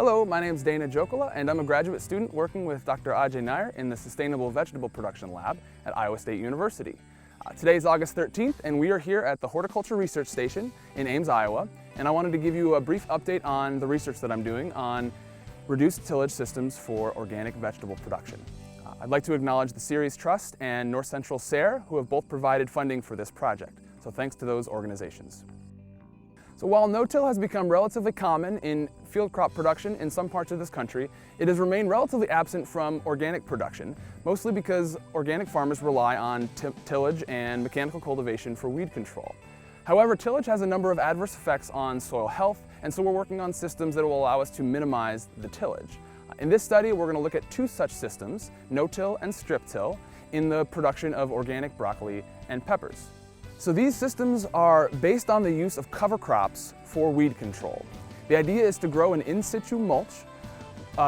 Hello, my name is Dana Jokala, and I'm a graduate student working with Dr. Ajay Nair in the Sustainable Vegetable Production Lab at Iowa State University. Today is August 13th, and we are here at the Horticulture Research Station in Ames, Iowa, and I wanted to give you a brief update on the research that I'm doing on reduced tillage systems for organic vegetable production. I'd like to acknowledge the Ceres Trust and North Central SARE, who have both provided funding for this project, so thanks to those organizations. So while no-till has become relatively common in field crop production in some parts of this country, it has remained relatively absent from organic production, mostly because organic farmers rely on tillage and mechanical cultivation for weed control. However, tillage has a number of adverse effects on soil health, and so we're working on systems that will allow us to minimize the tillage. In this study, we're going to look at two such systems, no-till and strip-till, in the production of organic broccoli and peppers. So these systems are based on the use of cover crops for weed control. The idea is to grow an in-situ mulch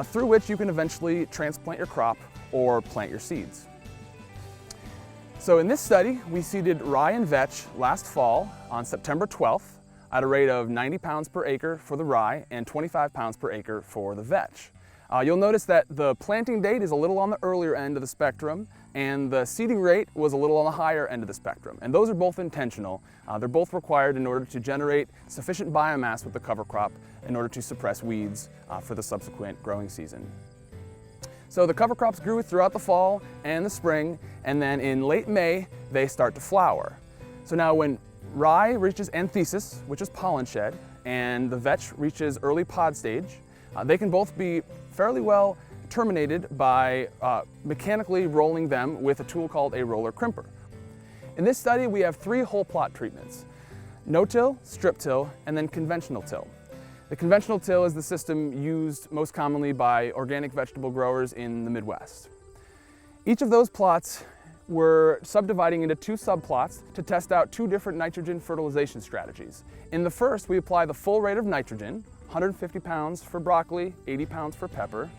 through which you can eventually transplant your crop or plant your seeds. So in this study, we seeded rye and vetch last fall on September 12th at a rate of 90 pounds per acre for the rye and 25 pounds per acre for the vetch. You'll notice that the planting date is a little on the earlier end of the spectrum, and the seeding rate was a little on the higher end of the spectrum. And those are both intentional. They're both required in order to generate sufficient biomass with the cover crop in order to suppress weeds for the subsequent growing season. So the cover crops grew throughout the fall and the spring, and then in late May, they start to flower. So now when rye reaches anthesis, which is pollen shed, and the vetch reaches early pod stage, they can both be fairly well terminated by mechanically rolling them with a tool called a roller crimper. In this study, we have three whole plot treatments: no-till, strip-till, and then conventional till. The conventional till is the system used most commonly by organic vegetable growers in the Midwest. Each of those plots we're subdividing into two subplots to test out two different nitrogen fertilization strategies. In the first, we apply the full rate of nitrogen, 150 pounds for broccoli, 80 pounds for pepper,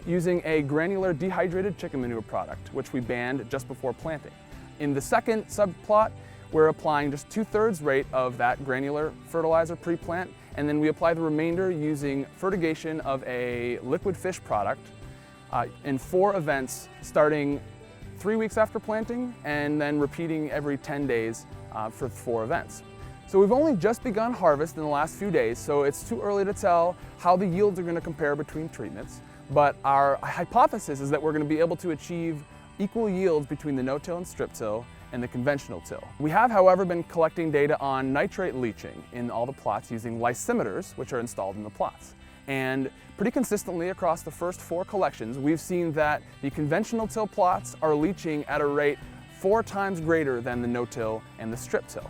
using a granular dehydrated chicken manure product, which we banned just before planting. In the second subplot, we're applying just 2/3 rate of that granular fertilizer pre-plant, and then we apply the remainder using fertigation of a liquid fish product in 4 events, starting 3 weeks after planting and then repeating every 10 days for 4 events. So we've only just begun harvest in the last few days, so it's too early to tell how the yields are going to compare between treatments. But our hypothesis is that we're going to be able to achieve equal yields between the no-till and strip-till and the conventional till. We have, however, been collecting data on nitrate leaching in all the plots using lysimeters, which are installed in the plots. And pretty consistently across the first 4 collections, we've seen that the conventional till plots are leaching at a rate 4 times greater than the no-till and the strip-till,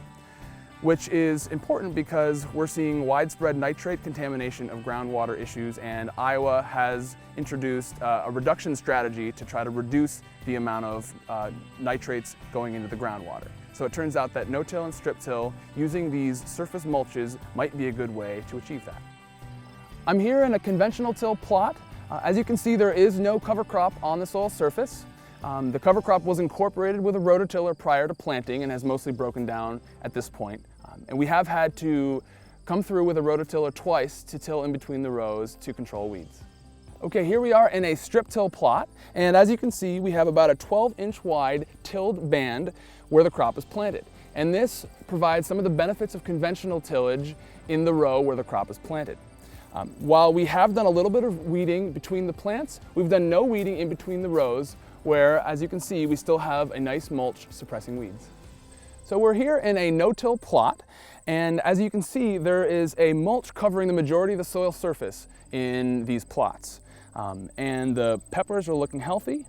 which is important because we're seeing widespread nitrate contamination of groundwater issues, and Iowa has introduced a reduction strategy to try to reduce the amount of nitrates going into the groundwater. So it turns out that no-till and strip-till using these surface mulches might be a good way to achieve that. I'm here in a conventional till plot. As you can see, there is no cover crop on the soil surface. The cover crop was incorporated with a rototiller prior to planting and has mostly broken down at this point. And we have had to come through with a rototiller twice to till in between the rows to control weeds. Okay, here we are in a strip till plot, and as you can see, we have about a 12-inch wide tilled band where the crop is planted. And this provides some of the benefits of conventional tillage in the row where the crop is planted. While we have done a little bit of weeding between the plants, we've done no weeding in between the rows, where, as you can see, we still have a nice mulch suppressing weeds. So we're here in a no-till plot, and as you can see, there is a mulch covering the majority of the soil surface in these plots. And the peppers are looking healthy,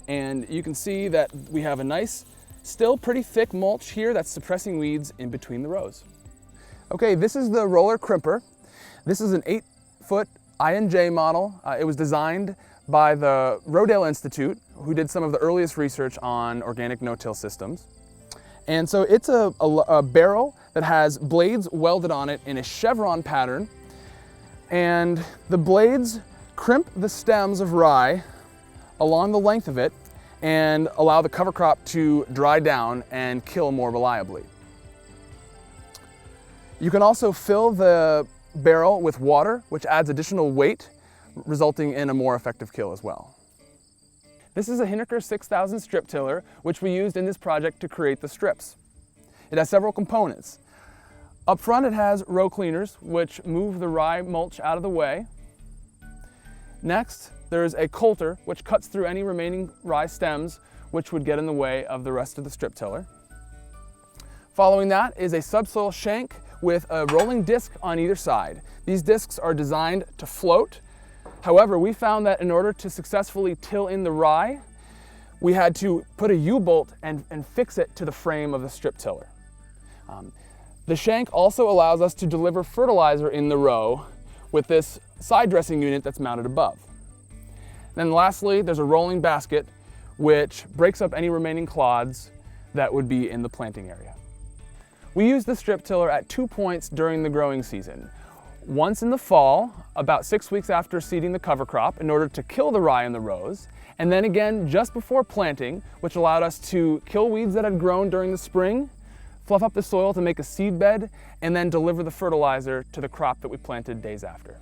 and you can see that we have a nice, still pretty thick mulch here that's suppressing weeds in between the rows. Okay, this is the roller crimper. This is an 8-foot INJ model. It was designed by the Rodale Institute, who did some of the earliest research on organic no-till systems. And so it's a barrel that has blades welded on it in a chevron pattern, and the blades crimp the stems of rye along the length of it and allow the cover crop to dry down and kill more reliably. You can also fill the barrel with water, which adds additional weight, resulting in a more effective kill as well. This is a Hinneker 6000 strip tiller, which we used in this project to create the strips. It has several components. Up front it has row cleaners, which move the rye mulch out of the way. Next, there's a coulter, which cuts through any remaining rye stems, which would get in the way of the rest of the strip tiller. Following that is a subsoil shank with a rolling disc on either side. These discs are designed to float. However, we found that in order to successfully till in the rye, we had to put a U-bolt and fix it to the frame of the strip tiller. The shank also allows us to deliver fertilizer in the row with this side dressing unit that's mounted above. Then lastly, there's a rolling basket which breaks up any remaining clods that would be in the planting area. We use the strip tiller at 2 points during the growing season. Once in the fall, about 6 weeks after seeding the cover crop in order to kill the rye in the rows, and then again just before planting, which allowed us to kill weeds that had grown during the spring, fluff up the soil to make a seed bed, and then deliver the fertilizer to the crop that we planted days after.